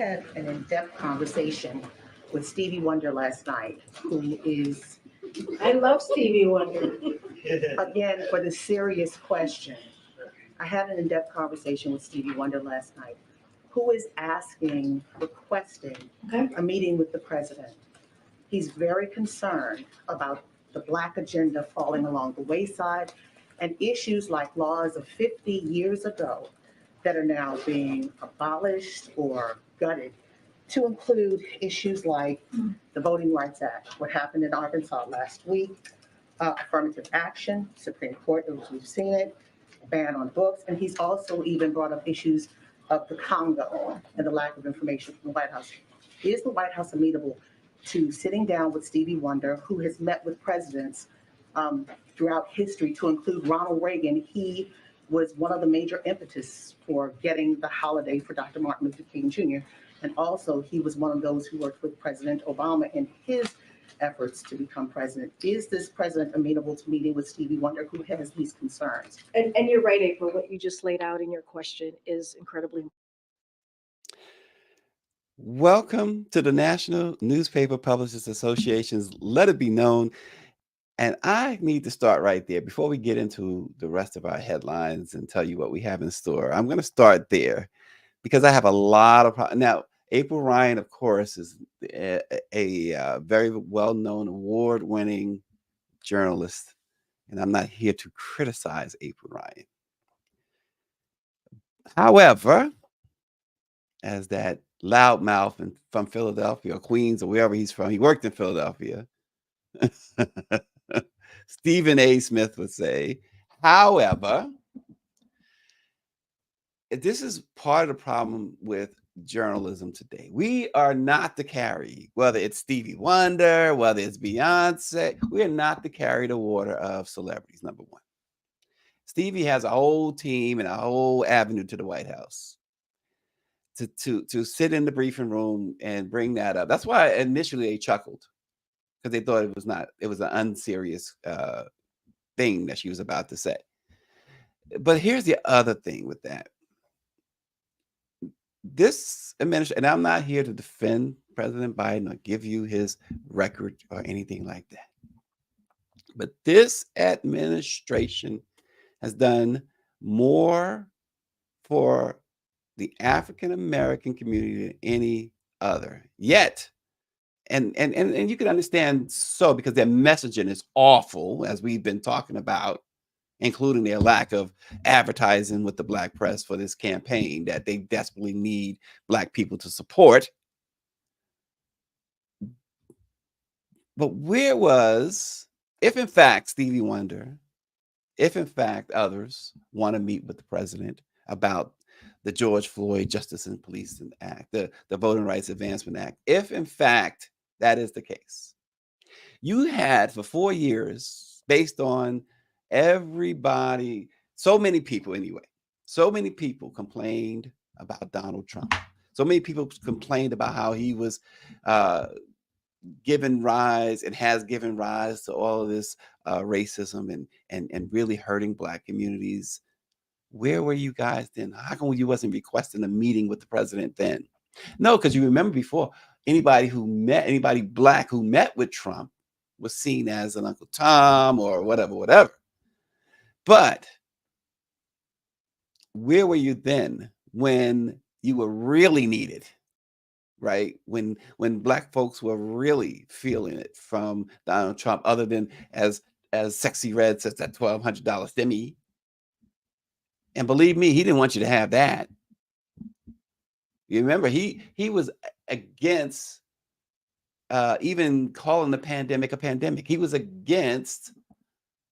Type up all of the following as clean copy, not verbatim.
had an in-depth conversation with Stevie Wonder last night, who is, I love Stevie Wonder. again, for the serious question. I had an in-depth conversation with Stevie Wonder last night, who is requesting Okay. a meeting with the president. He's very concerned about the Black agenda falling along the wayside and issues like laws of 50 years ago that are now being abolished or gutted, to include issues like the Voting Rights Act, what happened in Arkansas last week, affirmative action, Supreme Court, we've seen it, ban on books, and he's also even brought up issues of the Congo and the lack of information from the White House. Is the White House amenable to sitting down with Stevie Wonder, who has met with presidents throughout history, to include Ronald Reagan? He was one of the major impetus for getting the holiday for Dr. Martin Luther King Jr. And also, he was one of those who worked with President Obama in his efforts to become president. Is this president amenable to meeting with Stevie Wonder, who has these concerns? And you're right, April. What you just laid out in your question is incredibly important. Welcome to the National Newspaper Publishers Association's Let It Be Known. And I need to start right there before we get into the rest of our headlines and tell you what we have in store. I'm going to start there because I have a lot of now. April Ryan, of course, is a very well-known, award-winning journalist, and I'm not here to criticize April Ryan. However, as that loudmouth from Philadelphia or Queens or wherever he's from, he worked in Philadelphia. Stephen A. Smith would say, however, this is part of the problem with journalism today. We are not to carry, whether it's Stevie Wonder, whether it's Beyonce, we are not to carry the water of celebrities, number one. Stevie has a whole team and a whole avenue to the White House to sit in the briefing room and bring that up. That's why initially they chuckled, because they thought it was an unserious thing that she was about to say. But here's the other thing with that. This administration, and I'm not here to defend President Biden or give you his record or anything like that, but this administration has done more for the African American community than any other yet. And you can understand so, because their messaging is awful, as we've been talking about, including their lack of advertising with the Black press for this campaign that they desperately need Black people to support. But where was, if in fact Stevie Wonder, if in fact others want to meet with the president about the George Floyd Justice and Policing Act, the Voting Rights Advancement Act, if in fact that is the case, you had for 4 years, based on everybody, so many people complained about Donald Trump. So many people complained about how he was given rise and has given rise to all of this racism and really hurting Black communities. Where were you guys then? How come you wasn't requesting a meeting with the president then? No, because you remember before, anybody Black who met with Trump was seen as an Uncle Tom or whatever. But where were you then when you were really needed, right? When Black folks were really feeling it from Donald Trump, other than as Sexy Red says, that $1,200 stimmy. And believe me, he didn't want you to have that. You remember, he was against even calling the pandemic a pandemic. He was against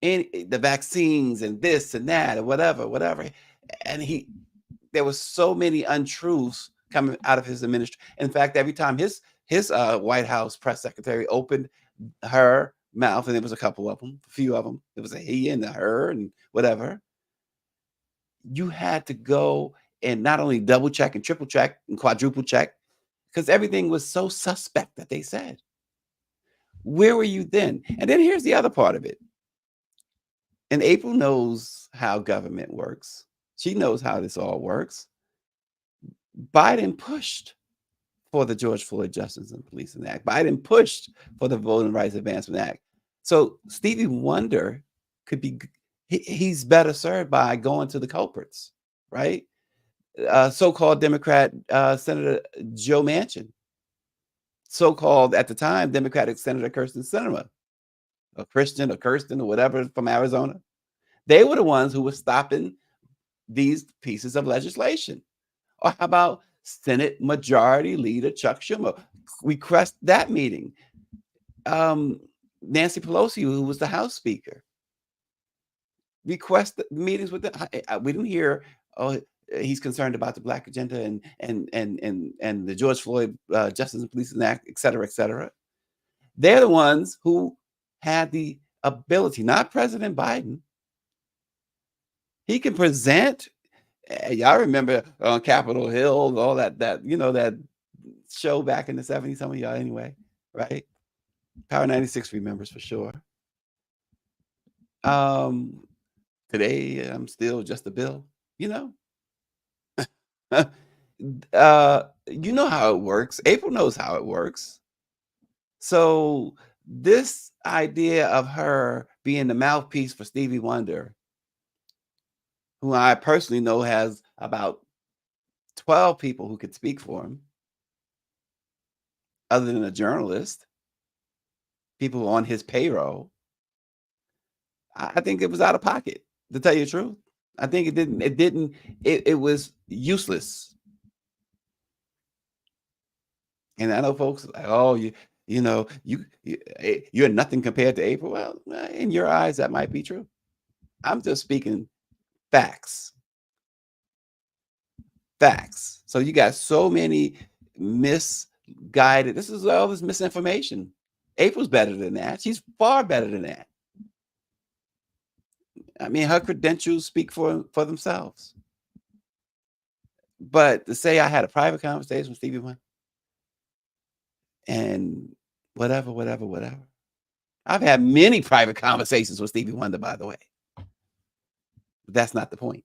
the vaccines and this and that or whatever. And there was so many untruths coming out of his administration. In fact, every time his White House press secretary opened her mouth, and there was a few of them, it was a he and a her and whatever, you had to go and not only double check and triple check and quadruple check, because everything was so suspect that they said. Where were you then? And then here's the other part of it. And April knows how government works. She knows how this all works. Biden pushed for the George Floyd Justice and Policing Act. Biden pushed for the Voting Rights Advancement Act. So Stevie Wonder could be, he's better served by going to the culprits, right? So-called Democrat Senator Joe Manchin, so-called at the time Democratic Senator Kirsten Sinema, or Christian or Kirsten or whatever from Arizona. They were the ones who were stopping these pieces of legislation. Or how about Senate Majority Leader Chuck Schumer? Request that meeting. Nancy Pelosi, who was the House Speaker, request meetings with the. We didn't hear. Oh, he's concerned about the Black agenda and the George Floyd Justice and Policing Act, et cetera, et cetera. They're the ones who had the ability, not President Biden. He can present. Y'all remember on Capitol Hill, all that show back in the 70s, some of y'all anyway, right? Power 96 remembers for sure. Today I'm still just a bill, you know. You know how it works. April knows how it works. So this idea of her being the mouthpiece for Stevie Wonder, who I personally know has about 12 people who could speak for him, other than a journalist, people on his payroll. I think it was out of pocket, to tell you the truth. I think it was useless. And I know folks are like, oh, you're nothing compared to April. Well, in your eyes, that might be true. I'm just speaking facts. Facts. So you got so many misguided. This is all this misinformation. April's better than that. She's far better than that. I mean, her credentials speak for themselves. But to say I had a private conversation with Stevie Wonder and whatever. I've had many private conversations with Stevie Wonder, by the way. But that's not the point.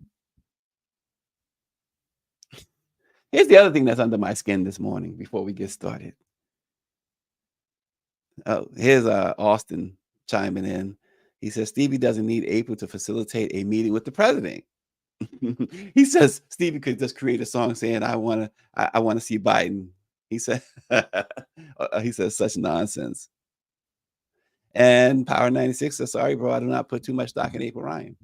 Here's the other thing that's under my skin this morning before we get started. Oh, here's Austin chiming in. He says Stevie doesn't need April to facilitate a meeting with the president. He says Stevie could just create a song saying, I want to see Biden. He said, he says such nonsense. And Power 96 says, sorry, bro, I do not put too much stock in April Ryan.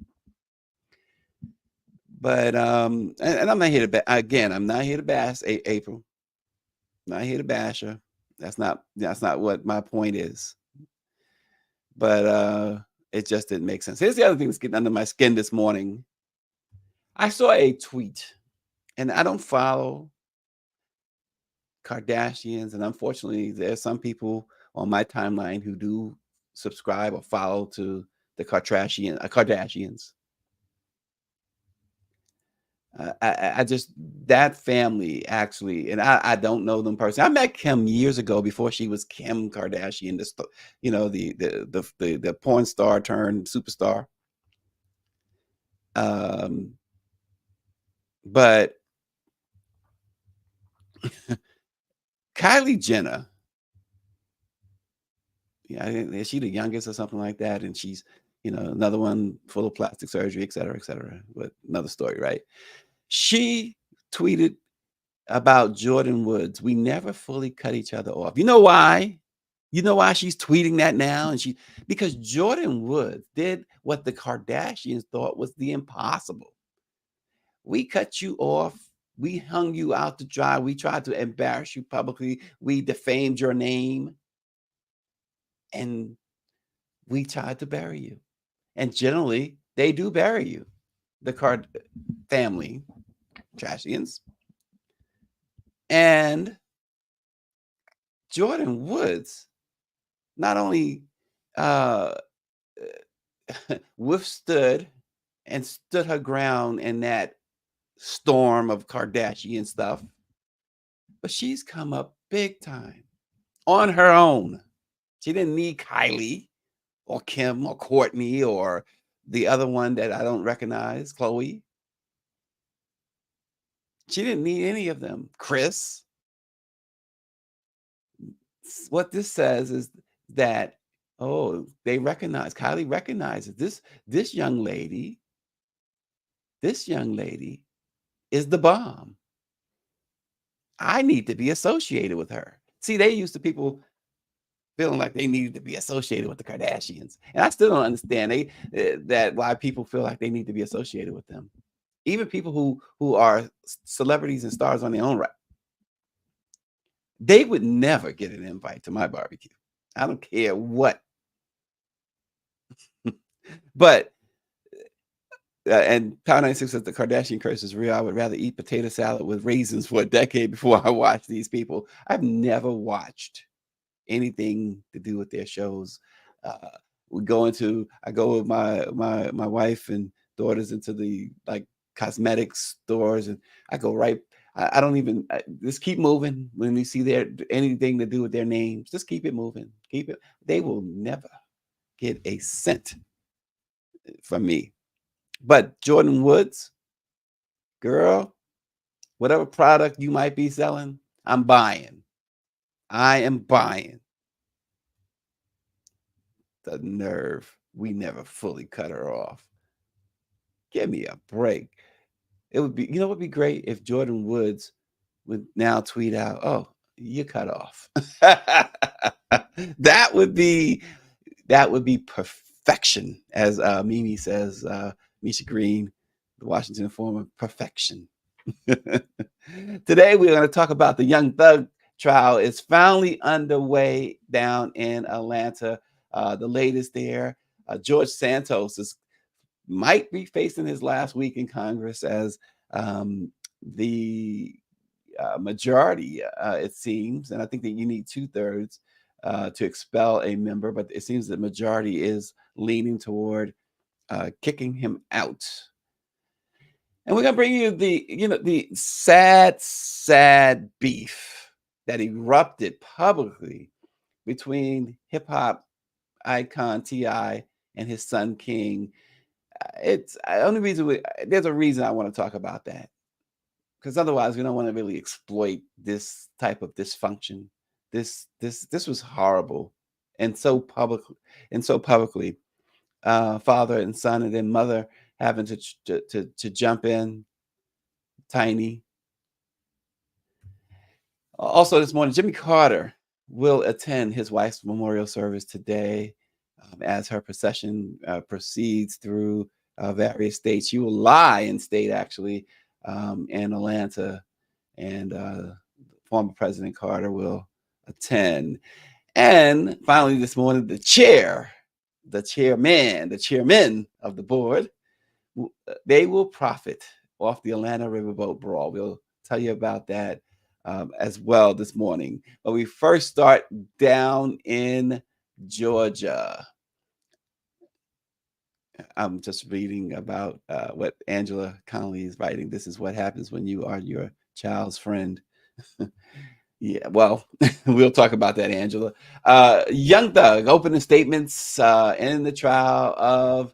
But and I'm not here to I'm not here to bash April. I'm not here to bash her. That's not what my point is. But it just didn't make sense. Here's the other thing that's getting under my skin this morning. I saw a tweet, and I don't follow Kardashians, and unfortunately, there's some people on my timeline who do subscribe or follow to the Kardashians. I just, that family actually, and I don't know them personally. I met Kim years ago before she was Kim Kardashian, the porn star turned superstar. But Kylie Jenner, yeah, is she the youngest or something like that? And she's, another one full of plastic surgery, et cetera, but another story, right? She tweeted about Jordan Woods. We never fully cut each other off. You know why? You know why she's tweeting that now? Because Jordan Woods did what the Kardashians thought was the impossible. We cut you off. We hung you out to dry. We tried to embarrass you publicly. We defamed your name. And we tried to bury you. And generally, they do bury you. The Card family, Trashians. And Jordan Woods not only withstood and stood her ground in that storm of Kardashian stuff, but she's come up big time on her own. She didn't need Kylie or Kim or Courtney or the other one that I don't recognize, Chloe. She didn't need any of them. Chris. what this says is that, oh, they recognize, Kylie recognizes this young lady, this young lady is the bomb. I need to be associated with her. See, they used to people feeling like they needed to be associated with the Kardashians, and I still don't understand that why people feel like they need to be associated with them. Even people who are celebrities and stars on their own right, they would never get an invite to my barbecue. I don't care what. But and Power 96 says the Kardashian curse is real. I would rather eat potato salad with raisins for a decade before I watch these people. I've never watched anything to do with their shows. Uh, I go with my wife and daughters into the like cosmetics stores, and I go right. I don't even just keep moving when you see anything to do with their names. Just keep it moving. Keep it. They will never get a cent from me. But Jordan Woods, girl, whatever product you might be selling, I'm buying. I am buying. The nerve. We never fully cut her off. Give me a break. It would be, what would be great if Jordan Woods would now tweet out, "Oh, you cut off." That would be perfection, as Mimi says, Misha Green, the Washington Informer, perfection. Today, we're going to talk about the Young Thug trial. It's finally underway down in Atlanta. The latest there, George Santos might be facing his last week in Congress as the majority, it seems, and I think that you need 2/3 to expel a member, but it seems the majority is leaning toward kicking him out. And we're gonna bring you the sad beef that erupted publicly between hip hop icon T.I. and his son King. It's only reason there's a reason I want to talk about that, because otherwise we don't want to really exploit this type of dysfunction. This was horrible, and so publicly, father and son, and then mother having to jump in. Tiny. Also this morning, Jimmy Carter will attend his wife's memorial service today as her procession proceeds through various states. She will lie in state, actually, in Atlanta, and former President Carter will attend. And finally, this morning, the chairmen of the board, they will profit off the Atlanta Riverboat Brawl. We'll tell you about that as well this morning. But we first start down in Georgia. I'm just reading about what Angela Connolly is writing. This is what happens when you are your child's friend. Yeah, well, we'll talk about that, Angela. Young Thug opening statements in the trial of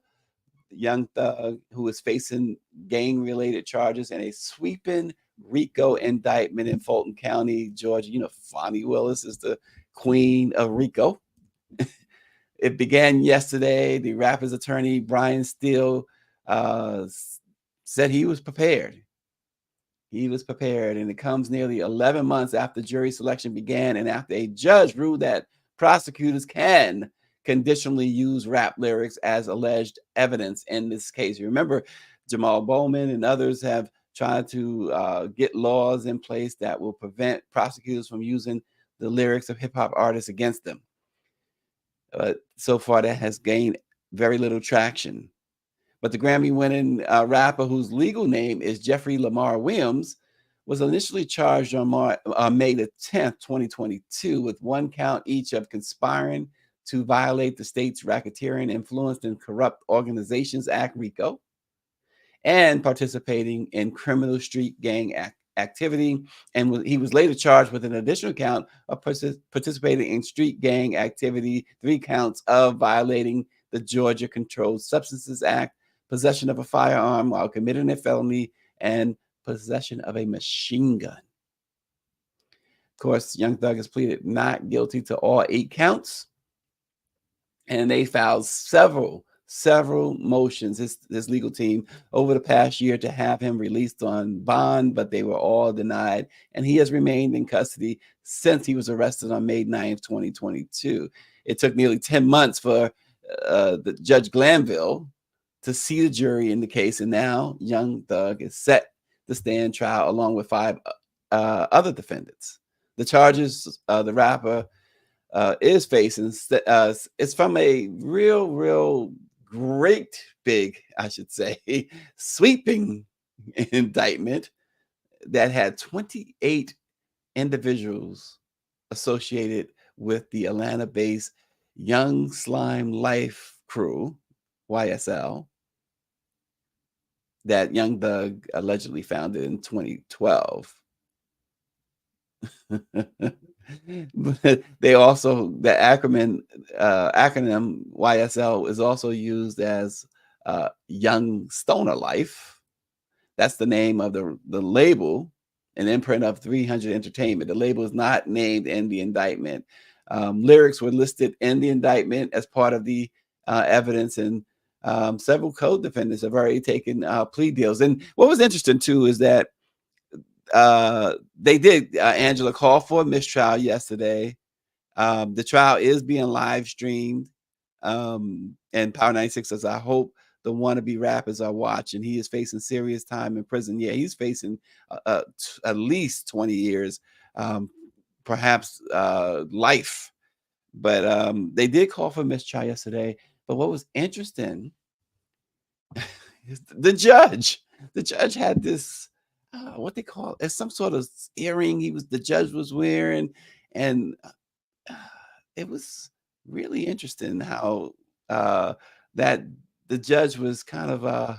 Young Thug, who is facing gang-related charges and a sweeping RICO indictment in Fulton County, Georgia. Fonnie Willis is the queen of RICO. It began yesterday. The rapper's attorney, Brian Steele, said he was prepared. He was prepared, and it comes nearly 11 months after jury selection began and after a judge ruled that prosecutors can conditionally use rap lyrics as alleged evidence in this case. You remember, Jamal Bowman and others have tried to get laws in place that will prevent prosecutors from using the lyrics of hip-hop artists against them. So far, that has gained very little traction. But the Grammy-winning rapper, whose legal name is Jeffrey Lamar Williams, was initially charged on May the 10th, 2022, with one count each of conspiring to violate the state's Racketeering, Influenced, and Corrupt Organizations Act, RICO, and participating in criminal street gang activity. And he was later charged with an additional count of participating in street gang activity, 3 counts of violating the Georgia Controlled Substances Act, possession of a firearm while committing a felony, and possession of a machine gun. course, Young Thug has pleaded not guilty to all 8 counts, and they filed several motions, his legal team, over the past year to have him released on bond, but they were all denied, and he has remained in custody since he was arrested on May 9th, 2022. It took nearly 10 months for the Judge Glanville to see the jury in the case, and now Young Thug is set to stand trial along with 5 other defendants. The charges the rapper is facing, it's from a real great big, I should say, sweeping indictment that had 28 individuals associated with the Atlanta-based Young Slime Life crew, YSL, that Young Thug allegedly founded in 2012. But they also, the acronym YSL is also used as Young Stoner Life. That's the name of the label, an imprint of 300 Entertainment. The label is not named in the indictment. Lyrics were listed in the indictment as part of the evidence, and several co-defendants have already taken plea deals. And what was interesting too is that they did, Angela, call for a mistrial yesterday. The trial is being live streamed, and Power 96 says, I hope the wannabe rappers are watching. He is facing serious time in prison. Yeah, he's facing at least 20 years, perhaps life. But they did call for mistrial yesterday. But what was interesting is the judge had this, what they call it, some sort of earring the judge was wearing, and it was really interesting how that the judge was kind of I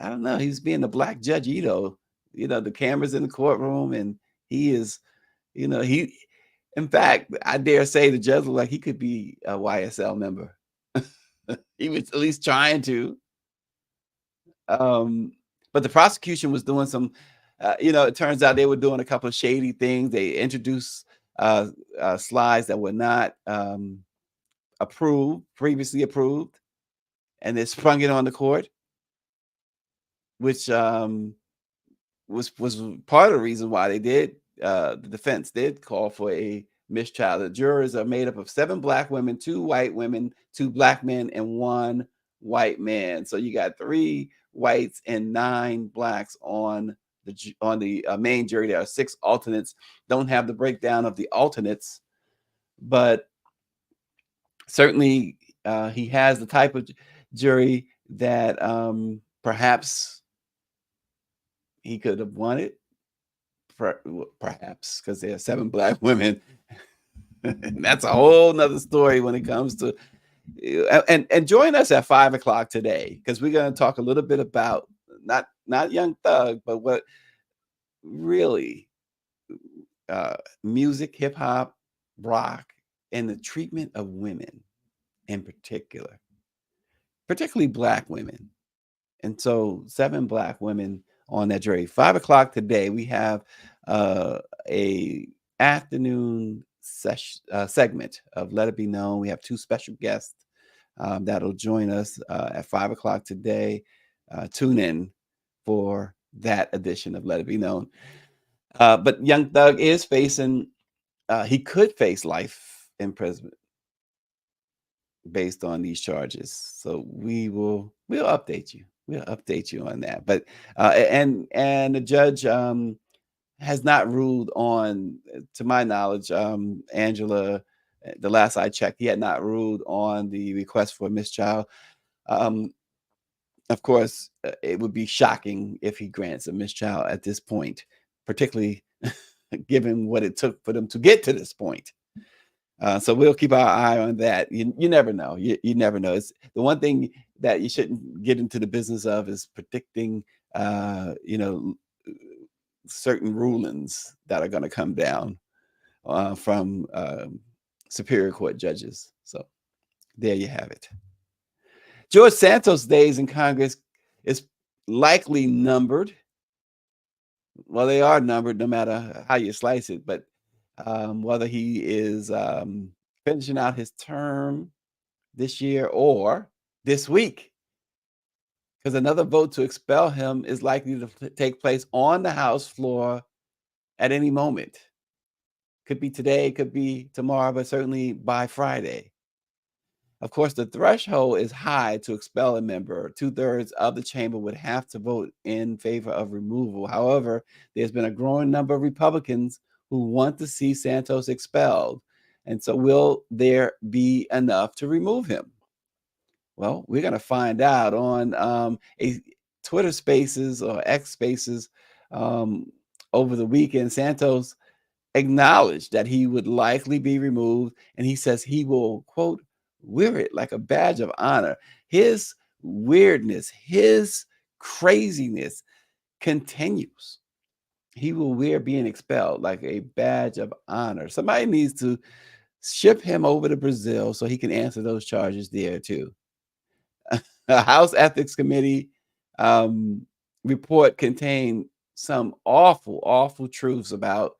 don't know, he's being the black judge Ito. The cameras in the courtroom, and he is, he, in fact, I dare say the judge looked like he could be a YSL member. He was at least trying to. But the prosecution was doing some, it turns out they were doing a couple of shady things. They introduced slides that were not previously approved, and they sprung it on the court, which was part of the reason why they did, the defense did call for a mistrial. The jurors are made up of 7 black women, 2 white women, 2 black men, and 1 white man. So you got 3 whites and 9 blacks on the main jury. There are 6 alternates. Don't have the breakdown of the alternates, but certainly he has the type of jury that perhaps he could have wanted, perhaps, because there are 7 black women. And that's a whole nother story when it comes to, and join us at 5 o'clock today, because we're going to talk a little bit about not Young Thug, but what really music, hip hop, rock, and the treatment of women in particular, particularly black women. And so 7 black women on that jury. 5 o'clock today, we have a afternoon segment of Let It Be Known. We have 2 special guests that'll join us at 5 o'clock today. Tune in for that edition of Let It Be Known. But Young Thug is facing, he could face life imprisonment based on these charges. So we'll update you. We'll update you on that. But and the judge has not ruled on, to my knowledge, Angela, the last I checked, he had not ruled on the request for mistrial. Of course, it would be shocking if he grants a mistrial at this point, particularly given what it took for them to get to this point. So we'll keep our eye on that. You never know. You never know. It's the one thing that you shouldn't get into the business of is predicting, certain rulings that are going to come down from Superior Court judges. So there you have it. George Santos' days in Congress is likely numbered. Well, they are numbered no matter how you slice it, but whether he is finishing out his term this year or this week, because another vote to expel him is likely to take place on the House floor at any moment. Could be today, could be tomorrow, but certainly by Friday. Of course, the threshold is high to expel a member. 2/3 of the chamber would have to vote in favor of removal. However, there's been a growing number of Republicans who want to see Santos expelled. And so, will there be enough to remove him? Well, we're going to find out on a Twitter Spaces or X Spaces over the weekend. Santos acknowledged that he would likely be removed, and he says he will, quote, wear it like a badge of honor. His weirdness, his craziness continues. He will wear being expelled like a badge of honor. Somebody needs to ship him over to Brazil so he can answer those charges there too. The House Ethics Committee report contained some awful, awful truths about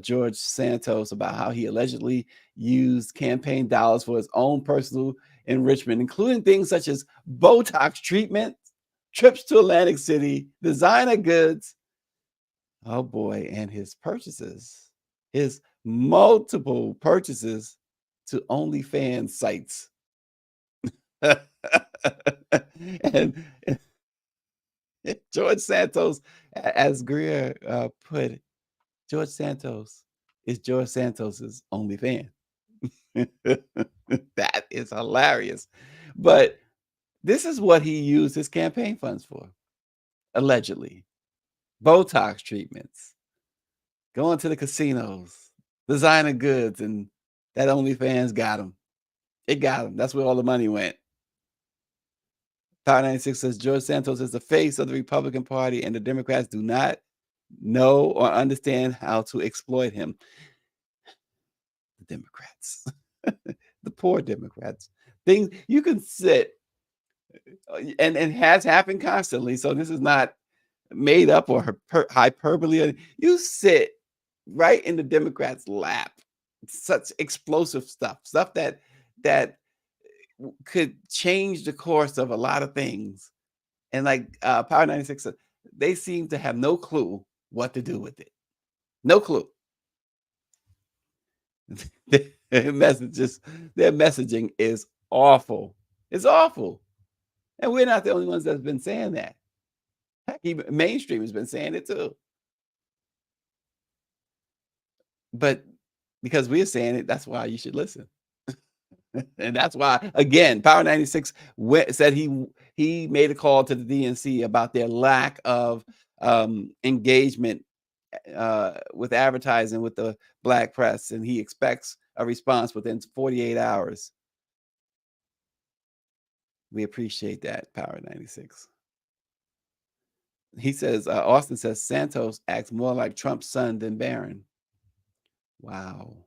George Santos, about how he allegedly used campaign dollars for his own personal enrichment, including things such as Botox treatment, trips to Atlantic City, designer goods. Oh boy, and his purchases, his multiple purchases to OnlyFans sites. and George Santos, as Greer put it, George Santos is George Santos's only fan. That is hilarious. But this is what he used his campaign funds for, allegedly. Botox treatments, going to the casinos, designer goods, and that OnlyFans got him. It got him. That's where all the money went. Power 96 says George Santos is the face of the Republican Party, and the Democrats do not know or understand how to exploit him. The Democrats, the poor Democrats. Things you can sit, and has happened constantly. So this is not made up or hyperbole. You sit right in the Democrats' lap. Such explosive stuff that could change the course of a lot of things. And like Power 96 said, they seem to have no clue what to do with it. No clue. Their messaging is awful. It's awful. And we're not the only ones that's been saying that. Heck, even mainstream has been saying it too. But because we're saying it, that's why you should listen. And that's why, again, Power 96 said he made a call to the DNC about their lack of engagement with advertising with the Black press, and he expects a response within 48 hours. We appreciate that, Power 96. He says, Austin says, Santos acts more like Trump's son than Barron. Wow.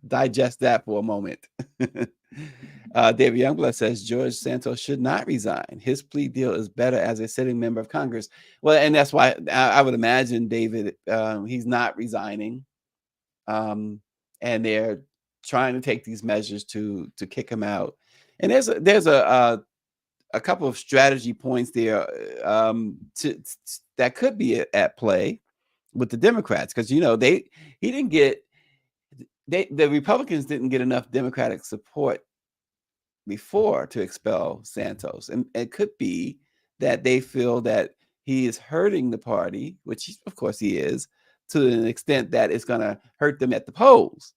Digest that for a moment. David Youngblood says George Santos should not resign. His plea deal is better as a sitting member of Congress. Well, and that's why I would imagine, David, he's not resigning. And they're trying to take these measures to kick him out. And there's a couple of strategy points there that could be at play with the Democrats, because the Republicans didn't get enough Democratic support before to expel Santos. And it could be that they feel that he is hurting the party, which of course he is, to an extent that it's going to hurt them at the polls.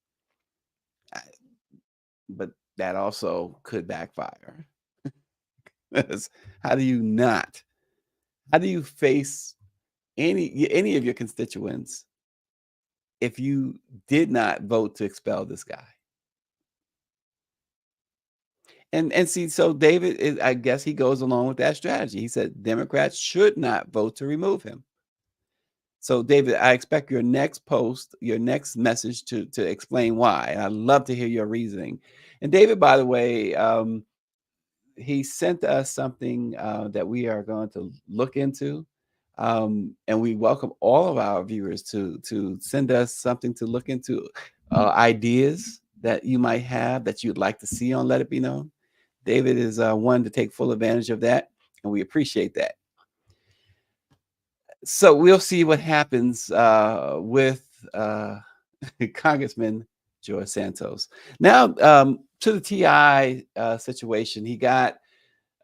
But that also could backfire. How do you face any of your constituents if you did not vote to expel this guy? And see, so David, I guess he goes along with that strategy. He said Democrats should not vote to remove him. So David, I expect your next post, your next message to explain why. And I'd love to hear your reasoning. And David, by the way, he sent us something that we are going to look into. And we welcome all of our viewers to send us something to look into, ideas that you might have that you'd like to see on Let It Be Known. David is one to take full advantage of that, and we appreciate that. So we'll see what happens with Congressman George Santos. Now, to the TI situation, he got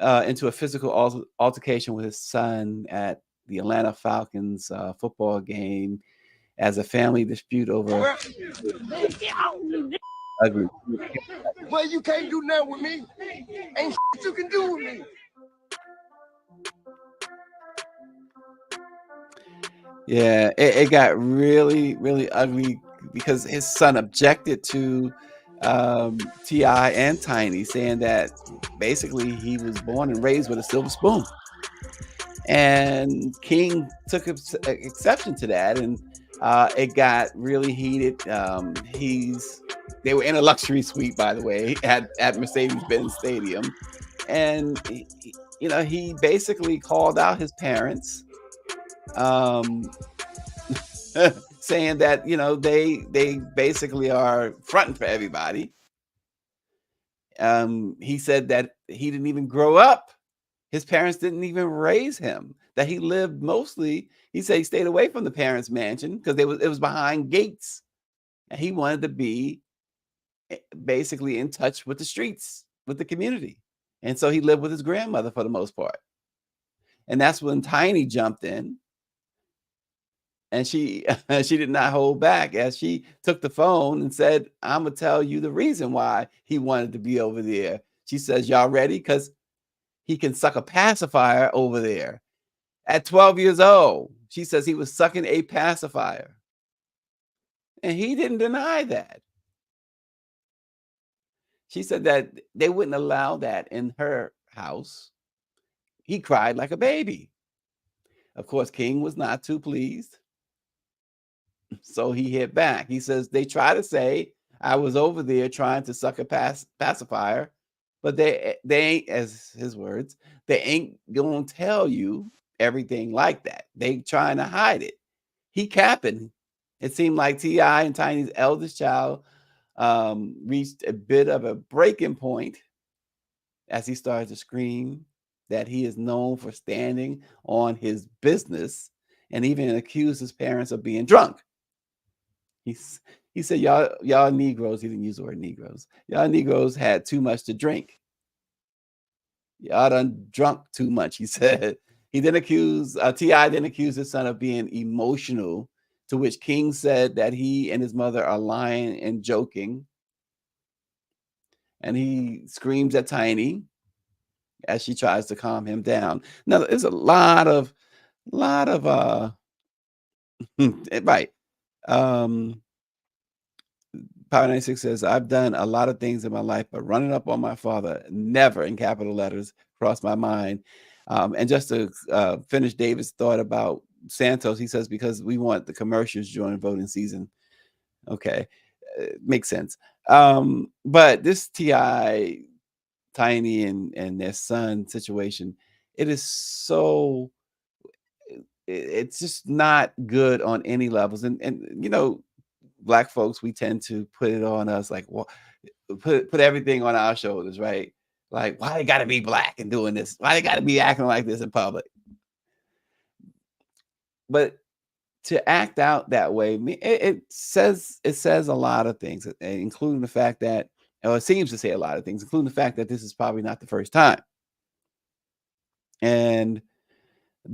into a physical altercation with his son at the Atlanta Falcons football game as a family dispute over ugly. Well, you can't do nothing with me. Ain't shit you can do with me. Yeah, it got really, really ugly because his son objected to Ti and Tiny, saying that basically he was born and raised with a silver spoon. And King took exception to that, and it got really heated. They were in a luxury suite, by the way, at Mercedes-Benz Stadium, and he basically called out his parents, saying that they basically are fronting for everybody. He said that he didn't even grow up. His parents didn't even raise him, that he lived mostly, he said he stayed away from the parents' mansion because it was behind gates. And he wanted to be basically in touch with the streets, with the community. And so he lived with his grandmother for the most part. And that's when Tiny jumped in. And she she did not hold back as she took the phone and said, "I'm gonna tell you the reason why he wanted to be over there." She says, "Y'all ready? Because he can suck a pacifier over there." At 12 years old, she says he was sucking a pacifier. And he didn't deny that. She said that they wouldn't allow that in her house. He cried like a baby. Of course, King was not too pleased. So he hit back. He says, they try to say I was over there trying to suck a pacifier, but they ain't, as his words, they ain't gonna tell you everything like that. They trying to hide it. He capping. It seemed like T.I. and Tiny's eldest child reached a bit of a breaking point as he started to scream that he is known for standing on his business and even accused his parents of being drunk. He said, y'all Negroes, he didn't use the word Negroes, y'all Negroes had too much to drink. Y'all done drunk too much, he said. He didn't accuse, T.I. didn't accuse his son of being emotional, to which King said that he and his mother are lying and joking. And he screams at Tiny as she tries to calm him down. Now, there's a lot of right. Power 96 says, I've done a lot of things in my life, but running up on my father, never, in capital letters, crossed my mind. And just to finish David's thought about Santos, he says, because we want the commercials during voting season. Okay, makes sense. But this T.I., Tiny, and their son situation, it is so, it's just not good on any levels. And Black folks, we tend to put it on us, like, well, put everything on our shoulders, right? Like, why they got to be Black and doing this? Why they got to be acting like this in public? But to act out that way, it says a lot of things, including the fact that, or it seems to say a lot of things, including the fact that this is probably not the first time. And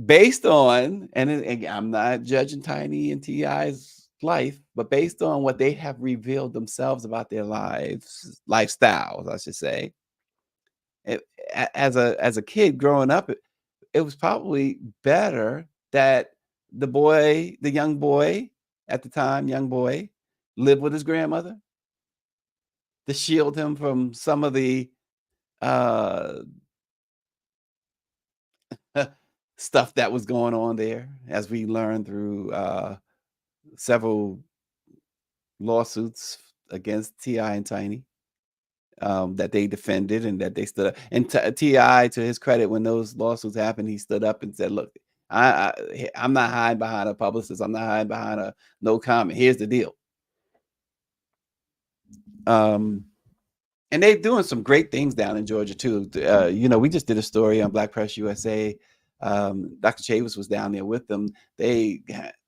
based on, and I'm not judging Tiny and T.I.'s life, but based on what they have revealed themselves about their lifestyles, I should say, as a kid growing up, it was probably better that the young boy at the time, lived with his grandmother to shield him from some of the stuff that was going on there, as we learned through several lawsuits against T.I. and Tiny that they defended and that they stood up. And T.I., to his credit, when those lawsuits happened, he stood up and said, look, I'm not hiding behind a publicist. I'm not hiding behind a no comment. Here's the deal. And they're doing some great things down in Georgia too. We just did a story on Black Press USA. Dr. Chavis was down there with them. They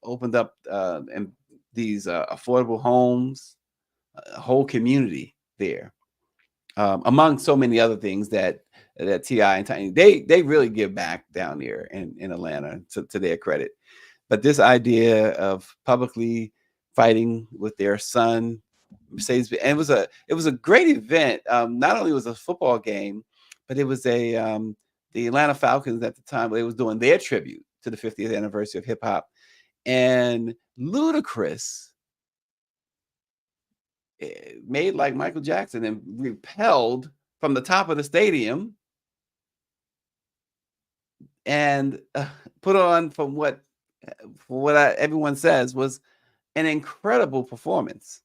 opened up and these affordable homes, a whole community there, among so many other things that T.I. and Tiny, they really give back down there in Atlanta, to their credit. But this idea of publicly fighting with their son, Mercedes, and it was a great event. Not only was it a football game, but it was the Atlanta Falcons at the time. They was doing their tribute to the 50th anniversary of hip hop, and Ludacris made like Michael Jackson and repelled from the top of the stadium and put on from what everyone says was an incredible performance.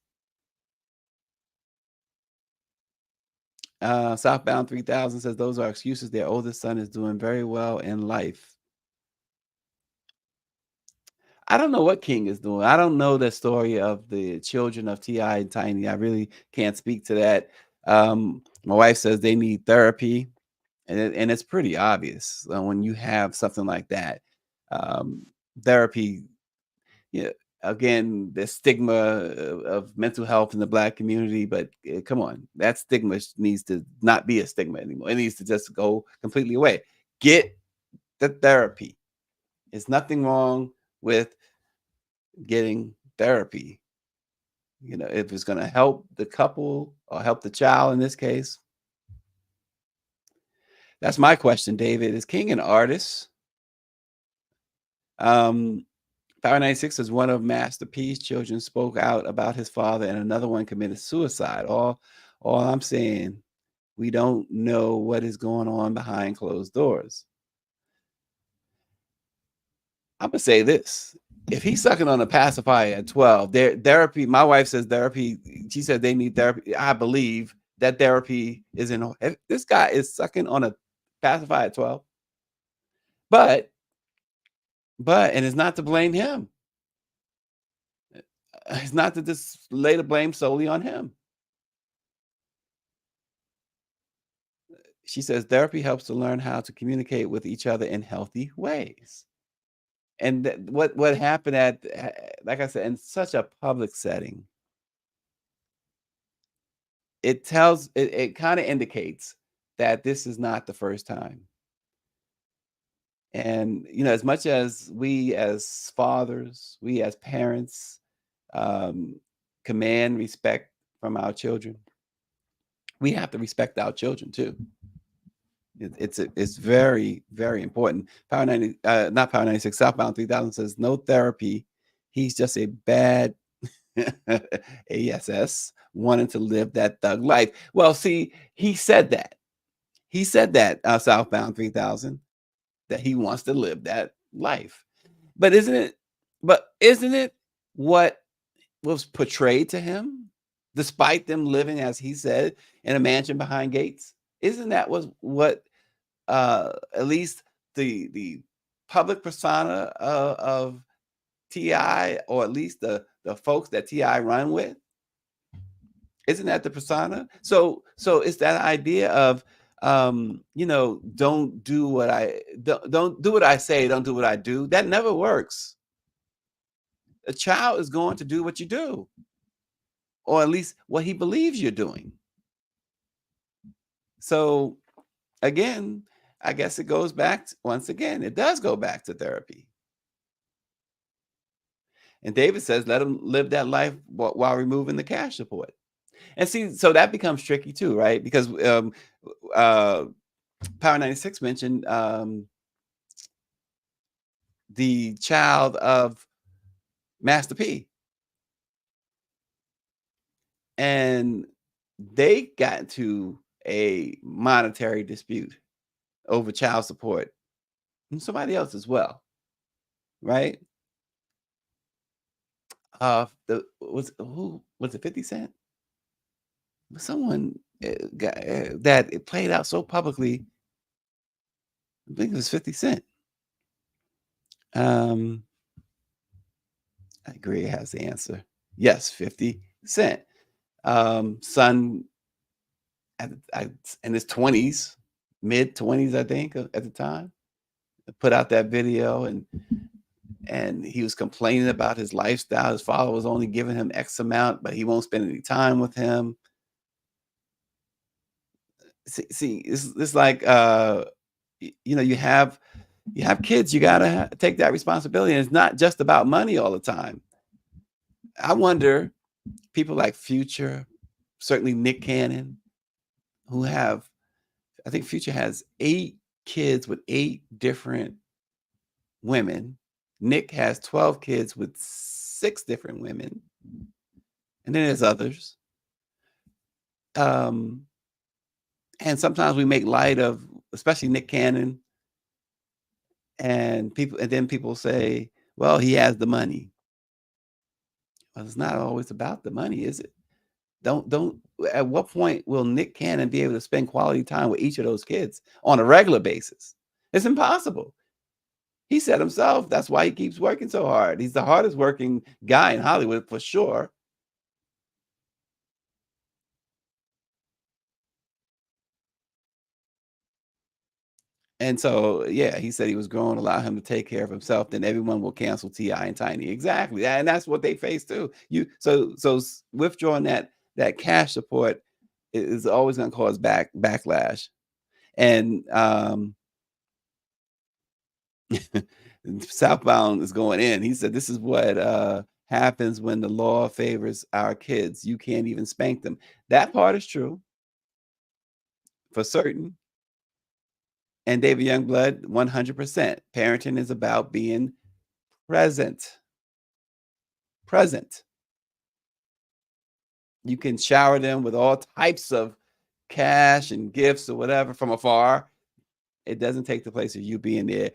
Southbound 3000 says those are excuses. Their oldest son is doing very well in life. I don't know what King is doing. I don't know the story of the children of T.I. and Tiny. I really can't speak to that. My wife says they need therapy, and it's pretty obvious when you have something like that. Therapy, again, the stigma of mental health in the Black community, but come on, that stigma needs to not be a stigma anymore. It needs to just go completely away. Get the therapy. There's nothing wrong with getting therapy. If it's going to help the couple or help the child in this case. That's my question, David. Is King an artist? Power 96 says one of Master P's children spoke out about his father and another one committed suicide. All I'm saying, we don't know what is going on behind closed doors. I'm going to say this. If he's sucking on a pacifier at 12, therapy, my wife says therapy, she said they need therapy. I believe that therapy is if this guy is sucking on a pacifier at 12. But, and it's not to blame him. It's not to just lay the blame solely on him. She says therapy helps to learn how to communicate with each other in healthy ways. And what happened like I said, in such a public setting, it kind of indicates that this is not the first time. And, as much as we as fathers, we as parents, command respect from our children, we have to respect our children too. It's very, very important. Power 90, not Power 96, Southbound 3000 says no therapy. He's just a bad ASS wanting to live that thug life. Well, see, he said that. He said that, Southbound 3000, that he wants to live that life. But isn't it what was portrayed to him, despite them living, as he said, in a mansion behind gates? Isn't that what at least the public persona of T.I., or at least the folks that T.I. run with? Isn't that the persona? So it's that idea of don't do what don't do what I say, don't do what I do. That never works. A child is going to do what you do, or at least what he believes you're doing. So again, I guess it goes back once again. It does go back to therapy. And David says, let him live that life while removing the cash support. And see, so that becomes tricky too, right? Because Power 96 mentioned the child of Master P. And they got into a monetary dispute over child support, and somebody else as well, right? Was it 50 Cent? Someone that it played out so publicly. I think it was 50 Cent. I agree. Has the answer. Yes, 50 Cent. Son in his 20s, mid 20s, I think, at the time, put out that video, and he was complaining about his lifestyle. His father was only giving him X amount, but he won't spend any time with him. See, it's like you have kids, you gotta take that responsibility, and it's not just about money all the time. I wonder, people like Future, certainly Nick Cannon, who have, I think Future has 8 kids with 8 different women. Nick has 12 kids with 6 different women. And then there's others. And sometimes we make light of, especially Nick Cannon, and then people say, well, he has the money. Well, it's not always about the money, is it? Don't At what point will Nick Cannon be able to spend quality time with each of those kids on a regular basis? It's impossible. He said himself, that's why he keeps working so hard. He's the hardest working guy in Hollywood for sure. And so, yeah, he said he was growing, allow him to take care of himself, then everyone will cancel T.I. and Tiny. Exactly. And that's what they face too. So withdrawing that cash support is always going to cause backlash. And Southbound is going in. He said, this is what happens when the law favors our kids. You can't even spank them. That part is true for certain. And David Youngblood, 100%. Parenting is about being present. Present. You can shower them with all types of cash and gifts or whatever from afar. It doesn't take the place of you being there.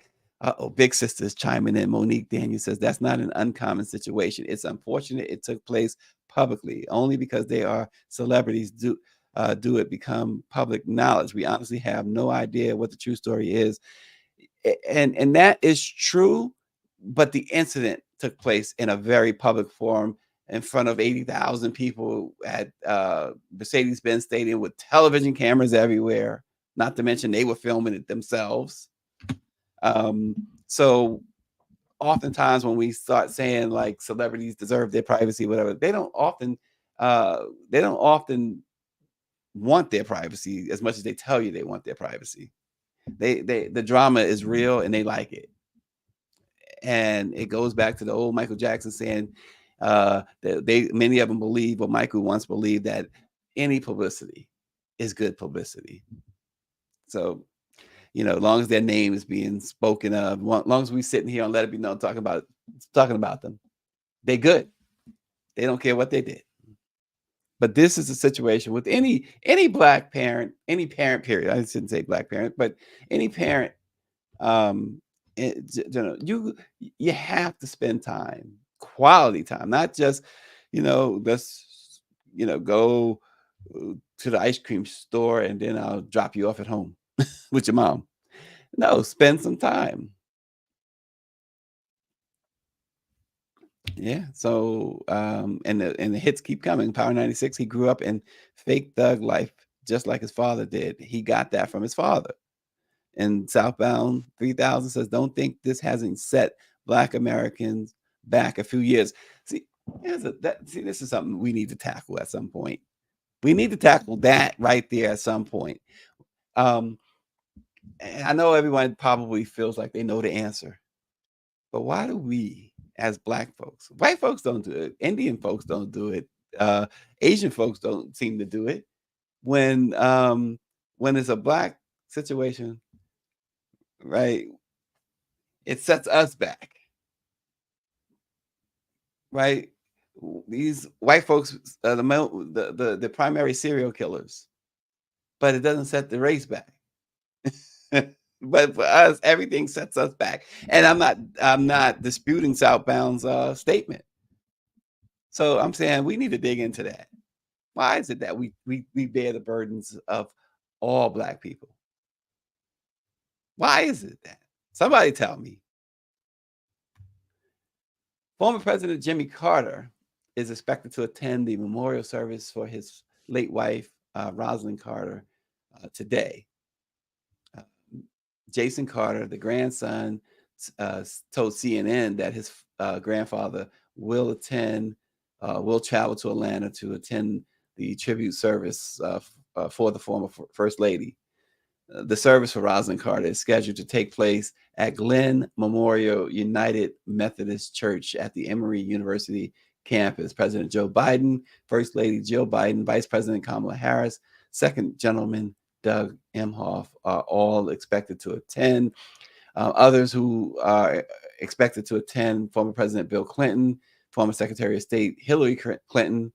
Big Sister's chiming in. Monique Daniel says, that's not an uncommon situation. It's unfortunate it took place publicly. Only because they are celebrities do it become public knowledge. We honestly have no idea what the true story is. And that is true, but the incident took place in a very public forum in front of 80,000 people at Mercedes-Benz Stadium with television cameras everywhere, not to mention they were filming it themselves. So oftentimes when we start saying like celebrities deserve their privacy, whatever, they don't often want their privacy as much as they tell you they want their privacy. The drama is real and they like it. And it goes back to the old Michael Jackson saying that many of them believe, or Michael once believed, that any publicity is good publicity. So, as long as their name is being spoken of, as long as we sitting here and let it be known, talking about them, they good. They don't care what they did. But this is a situation with any Black parent, any parent period. I shouldn't say Black parent, but any parent. You have to spend time, quality time, not just, let's, go to the ice cream store and then I'll drop you off at home with your mom. No, spend some time. Yeah. So, and the hits keep coming. Power 96, he grew up in fake thug life, just like his father did. He got that from his father. And Southbound 3000 says, don't think this hasn't set Black Americans back a few years. See, this is something we need to tackle at some point. We need to tackle that right there at some point. And I know everyone probably feels like they know the answer, but why do we, as Black folks, white folks don't do it, Indian folks don't do it, Asian folks don't seem to do it, when it's a Black situation, right? It sets us back, right? These white folks are the primary serial killers, but it doesn't set the race back. But for us, everything sets us back. And I'm not disputing Southbound's statement. So I'm saying we need to dig into that. Why is it that we bear the burdens of all Black people? Why is it that? Somebody tell me. Former President Jimmy Carter is expected to attend the memorial service for his late wife, Rosalind Carter, today. Jason Carter, the grandson, told CNN that his grandfather will travel to Atlanta to attend the tribute service for the former First Lady. The service for Rosalind Carter is scheduled to take place at Glenn Memorial United Methodist Church at the Emory University campus. President Joe Biden, First Lady Jill Biden, Vice President Kamala Harris, Second Gentleman Doug Emhoff are all expected to attend. Others who are expected to attend: former President Bill Clinton, former Secretary of State Hillary Clinton,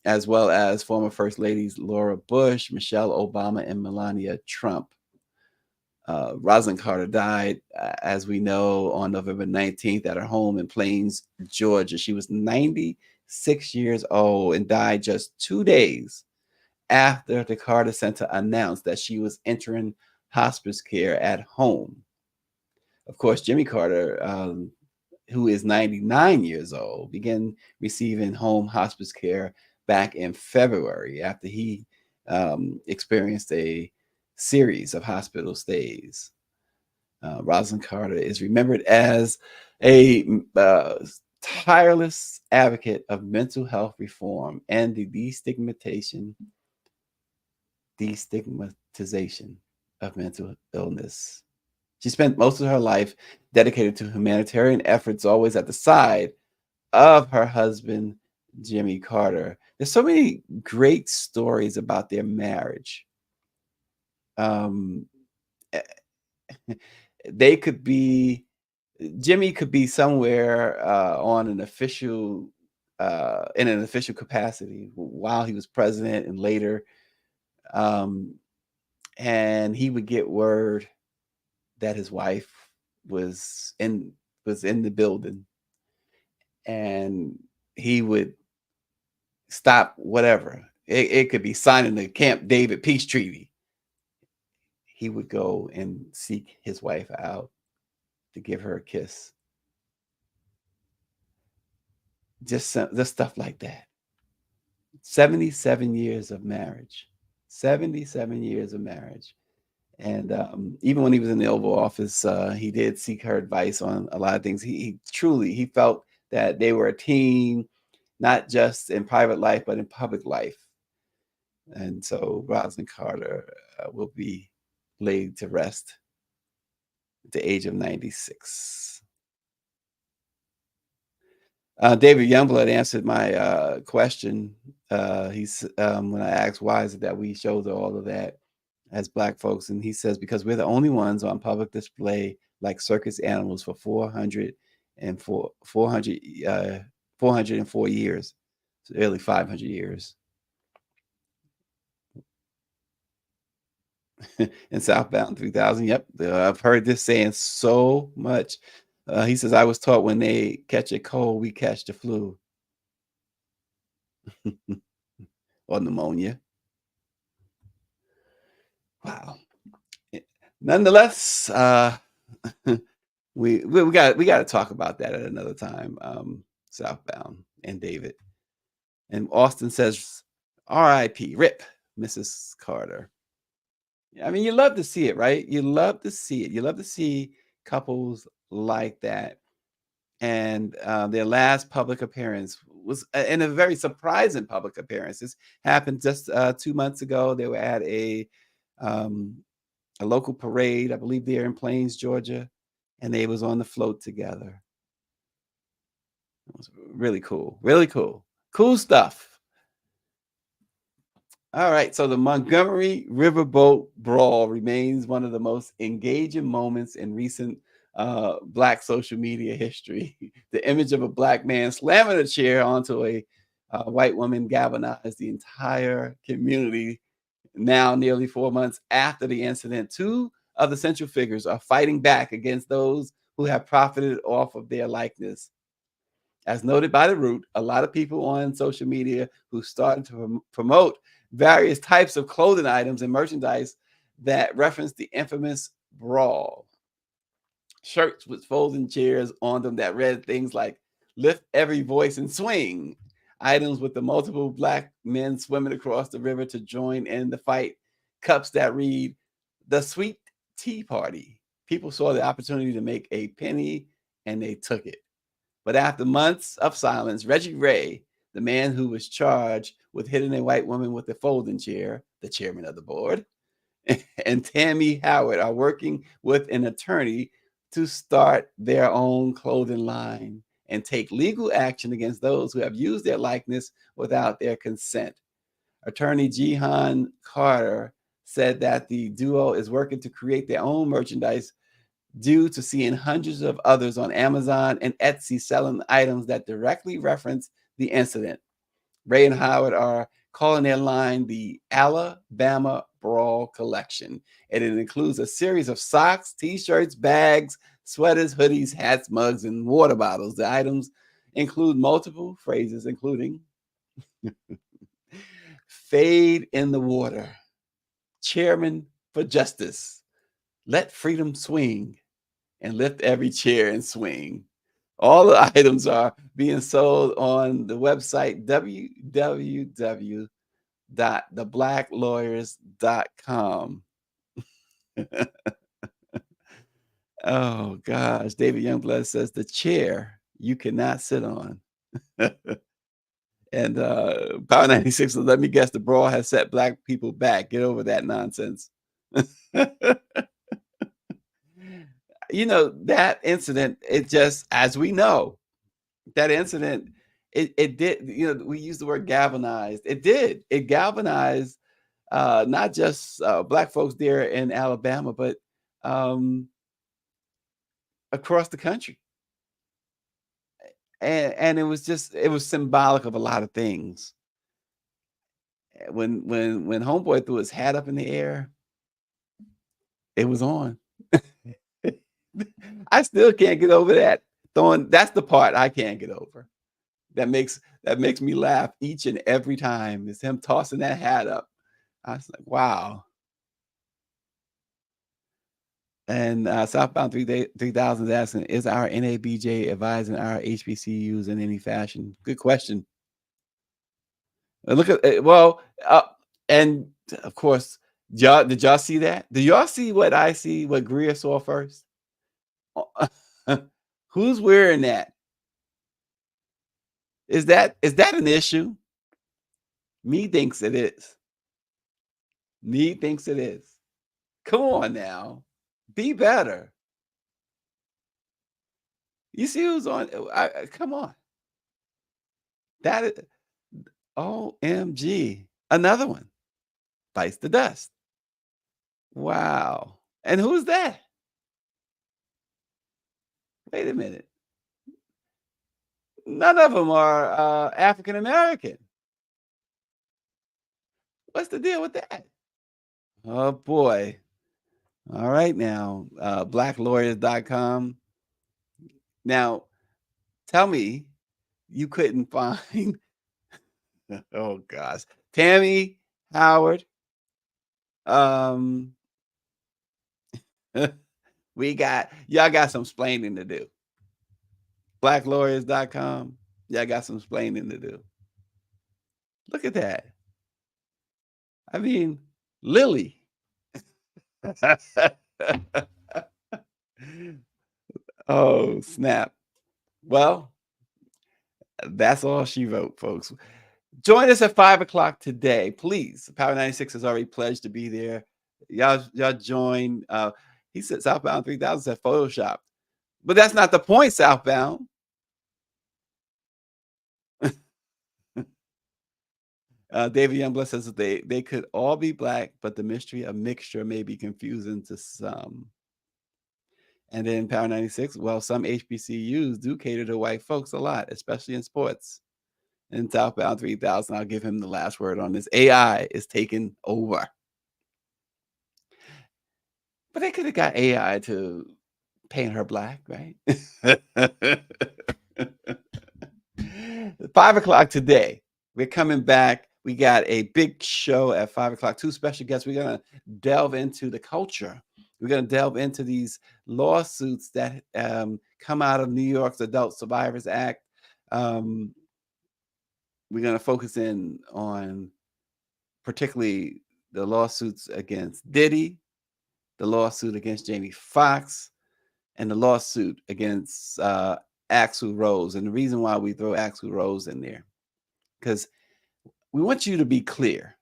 as well as former First Ladies Laura Bush, Michelle Obama, and Melania Trump. Rosalind Carter died, as we know, on November 19th at her home in Plains, Georgia. She was 96 years old and died just 2 days after the Carter Center announced that she was entering hospice care at home. Of course, Jimmy Carter, who is 99 years old, began receiving home hospice care back in February after he experienced a series of hospital stays. Rosalind Carter is remembered as a tireless advocate of mental health reform and the destigmatization of mental illness. She spent most of her life dedicated to humanitarian efforts, always at the side of her husband, Jimmy Carter. There's so many great stories about their marriage. Jimmy could be somewhere on an official, in an official capacity while he was president and later. And he would get word that his wife was in the building, and he would stop whatever. It could be signing the Camp David peace treaty. He would go and seek his wife out to give her a kiss. Just stuff like that. 77 years of marriage. 77 years of marriage. And even when he was in the Oval Office, he did seek her advice on a lot of things. He truly felt that they were a team, not just in private life, but in public life. And so Rosalind Carter will be laid to rest at the age of 96. David Youngblood answered my question. He's when I asked why is it that we show all of that as Black folks, and he says because we're the only ones on public display like circus animals for 404 years, so nearly 500 years. In Southbound 3000, yep, I've heard this saying so much. He says, I was taught when they catch a cold, we catch the flu. Or pneumonia. Wow. Nonetheless, we got to talk about that at another time. Southbound and David. And Austin says, R.I.P. RIP, Mrs. Carter. I mean, you love to see it, right? You love to see it. You love to see couples like that. And their last public appearance was in a very surprising public appearance. This happened just 2 months ago. They were at a local parade, I believe they're in Plains, Georgia, and they was on the float together. It was really cool. Really cool. Cool stuff. All right, so the Montgomery Riverboat Brawl remains one of the most engaging moments in recent Black social media history. The image of a Black man slamming a chair onto a white woman galvanized the entire community. Now, nearly 4 months after the incident, two of the central figures are fighting back against those who have profited off of their likeness. As noted by The Root, a lot of people on social media who started to promote various types of clothing items and merchandise that reference the infamous brawl. shirts with folding chairs on them that read things like "Lift every voice and swing." Items with the multiple black men swimming across the river to join in the fight. Cups that read "The Sweet Tea Party." People saw the opportunity to make a penny and they took it. But after months of silence, Reggie Ray, the man who was charged with hitting a white woman with a folding chair, the chairman of the board, and Tammie Howard are working with an attorney to start their own clothing line and take legal action against those who have used their likeness without their consent. Attorney Jihan Carter said that the duo is working to create their own merchandise due to seeing hundreds of others on Amazon and Etsy selling items that directly reference the incident. Ray and Howard are calling their line the Alabama Brawl Collection, and it includes a series of socks, t-shirts, bags, sweaters, hoodies, hats, mugs, and water bottles. The items include multiple phrases, including "Fade in the water," "Chairman for justice," "Let freedom swing," and "Lift every chair and swing." All the items are being sold on the website www.theblacklawyers.com. Oh gosh, David Youngblood says the chair you cannot sit on. And Power 96, let me guess, the brawl has set black people back. Get over that nonsense. You know, that incident, it just, as we know, that incident, it did, you know, we use the word galvanized. It did. It galvanized not just black folks there in Alabama, but across the country. And it was just, it was symbolic of a lot of things. When Homeboy threw his hat up in the air, it was on. I still can't get over that. That's the part I can't get over. That makes me laugh each and every time. Is him tossing that hat up. I was like, wow. And Southbound 3000 is asking, is our NABJ advising our HBCUs in any fashion? Good question. Look at well, and of course, did y'all see that? Did y'all see what I see? What Greer saw first? Who's wearing that? Is that an issue? Me thinks it is. Me thinks it is. Come on now, be better. You see who's on? Come on. That is OMG. Another one bites the dust. Wow. And who's that? Wait a minute. None of them are African American. What's the deal with that? Oh boy. All right now, blacklawyers.com. Now, tell me you couldn't find oh gosh, Tammie Howard. Y'all got some splaining to do. Blacklawyers.com. Y'all got some splaining to do. Look at that. I mean, Lily. Oh, snap. Well, that's all she wrote, folks. Join us at 5 o'clock today, please. Power 96 has already pledged to be there. Y'all join. He said Southbound 3000 said Photoshop. But that's not the point, Southbound. David Youngblood says that they could all be black, but the mystery of mixture may be confusing to some. And then Power 96, well, some HBCUs do cater to white folks a lot, especially in sports. And Southbound 3000, I'll give him the last word on this. AI is taking over. But they could have got AI to paint her black, right? 5 o'clock today. We're coming back. We got a big show at 5 o'clock. 2 special guests. We're going to delve into the culture. We're going to delve into these lawsuits that come out of New York's Adult Survivors Act. We're going to focus in on particularly the lawsuits against Diddy, the lawsuit against Jamie Foxx, and the lawsuit against Axl Rose. And the reason why we throw Axl Rose in there, because we want you to be clear.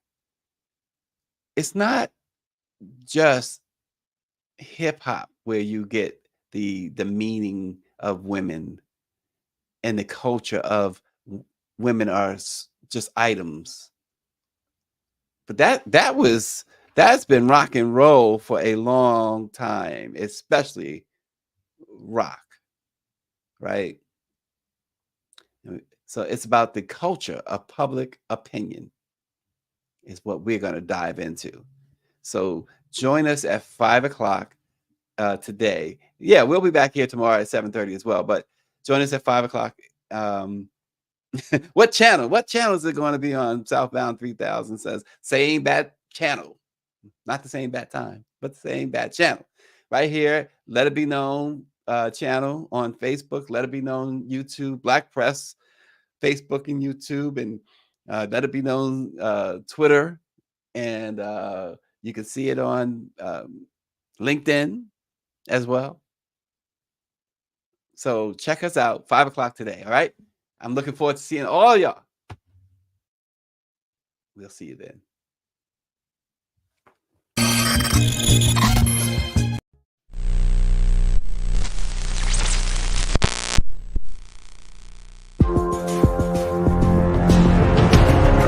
It's not just hip hop where you get the meaning of women and the culture of women are just items. But that's been rock and roll for a long time, especially rock, right? So it's about the culture of public opinion is what we're going to dive into. So join us at 5:00 today. Yeah, we'll be back here tomorrow at 7:30 as well, but join us at 5:00. What channel? What channel is it going to be on? Southbound 3000 says same bad channel, not the same bad time, but the same bad channel. Right here, Let It Be Known channel on Facebook. Let It Be Known YouTube, Black Press, Facebook and YouTube, and Let It Be Known Twitter, and you can see it on LinkedIn as well. So check us out, 5:00 today. All right. I'm looking forward to seeing all y'all. We'll see you then.